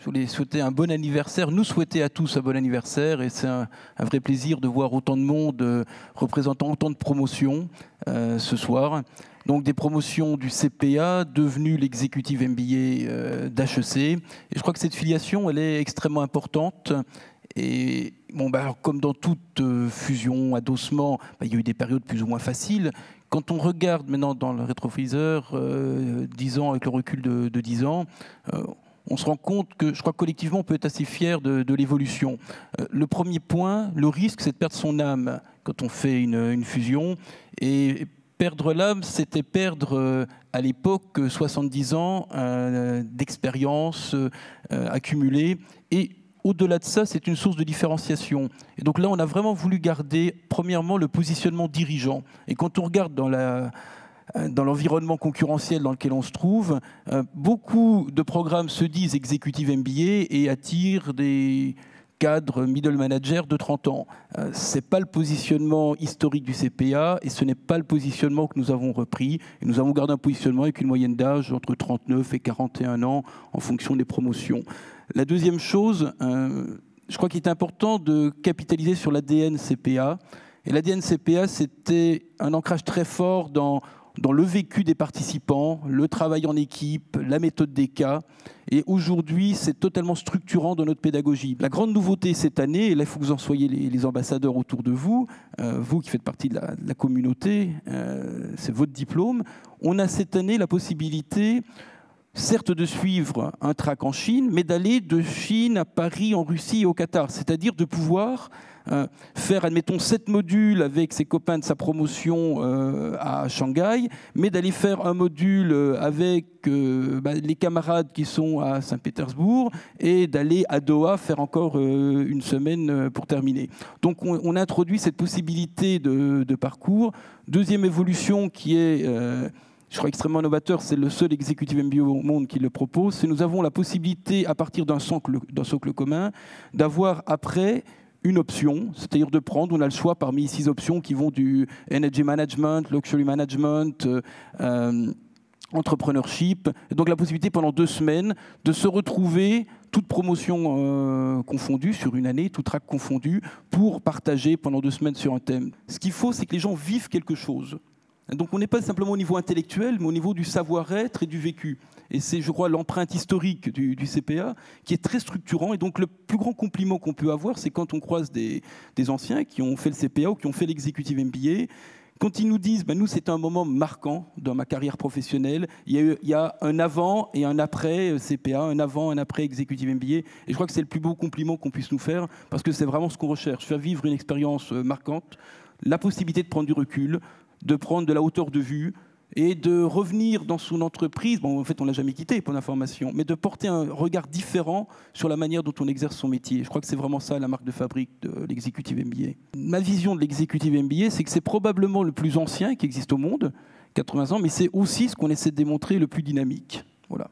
Je voulais souhaiter un bon anniversaire, nous souhaiter à tous un bon anniversaire, et c'est un vrai plaisir de voir autant de monde représentant autant de promotions ce soir. Donc des promotions du CPA, devenu l'exécutive MBA d'HEC. Et je crois que cette filiation, elle est extrêmement importante. Et bon, alors, comme dans toute fusion, adossement, il y a eu des périodes plus ou moins faciles. Quand on regarde maintenant dans le rétroviseur, 10 ans avec le recul de 10 ans, on se rend compte que, je crois que collectivement, on peut être assez fier de l'évolution. Le premier point, le risque, c'est de perdre son âme quand on fait une fusion. Et perdre l'âme, c'était perdre à l'époque 70 ans d'expérience accumulée. Et au-delà de ça, c'est une source de différenciation. Et donc là, on a vraiment voulu garder, premièrement, le positionnement dirigeant. Et quand on regarde dans l'environnement concurrentiel dans lequel on se trouve, beaucoup de programmes se disent executive MBA et attirent des cadres middle managers de 30 ans. Ce n'est pas le positionnement historique du CPA et ce n'est pas le positionnement que nous avons repris. Et nous avons gardé un positionnement avec une moyenne d'âge entre 39 et 41 ans en fonction des promotions. La deuxième chose, je crois qu'il est important de capitaliser sur l'ADN CPA. Et l'ADN CPA, c'était un ancrage très fort dans le vécu des participants, le travail en équipe, la méthode des cas. Et aujourd'hui, c'est totalement structurant dans notre pédagogie. La grande nouveauté cette année, et là il faut que vous en soyez les ambassadeurs autour de vous, vous qui faites partie de la communauté, c'est votre diplôme, on a cette année la possibilité, certes de suivre un track en Chine, mais d'aller de Chine à Paris, en Russie et au Qatar. C'est-à-dire de pouvoir faire, admettons, 7 modules avec ses copains de sa promotion à Shanghai, mais d'aller faire un module avec les camarades qui sont à Saint-Pétersbourg et d'aller à Doha faire encore une semaine pour terminer. Donc on a introduit cette possibilité de parcours. Deuxième évolution qui est... je crois extrêmement novateur, c'est le seul executive MBA au monde qui le propose, c'est que nous avons la possibilité, à partir d'un socle commun, d'avoir après une option, c'est-à-dire de prendre, on a le choix parmi 6 options qui vont du energy management, luxury management, entrepreneurship, et donc la possibilité pendant 2 semaines de se retrouver, toute promotion confondue sur une année, tout track confondu, pour partager pendant 2 semaines sur un thème. Ce qu'il faut, c'est que les gens vivent quelque chose. Donc on n'est pas simplement au niveau intellectuel, mais au niveau du savoir-être et du vécu. Et c'est, je crois, l'empreinte historique du CPA qui est très structurant. Et donc le plus grand compliment qu'on peut avoir, c'est quand on croise des anciens qui ont fait le CPA ou qui ont fait l'executive MBA, quand ils nous disent nous, c'est un moment marquant dans ma carrière professionnelle, il y a un avant et un après CPA, un avant, un après executive MBA. Et je crois que c'est le plus beau compliment qu'on puisse nous faire, parce que c'est vraiment ce qu'on recherche, faire vivre une expérience marquante, la possibilité de prendre du recul, de prendre de la hauteur de vue et de revenir dans son entreprise. Bon, en fait, on ne l'a jamais quitté pour l'information, mais de porter un regard différent sur la manière dont on exerce son métier. Je crois que c'est vraiment ça la marque de fabrique de l'executive MBA. Ma vision de l'executive MBA, c'est que c'est probablement le plus ancien qui existe au monde, 80 ans, mais c'est aussi ce qu'on essaie de démontrer le plus dynamique. Voilà.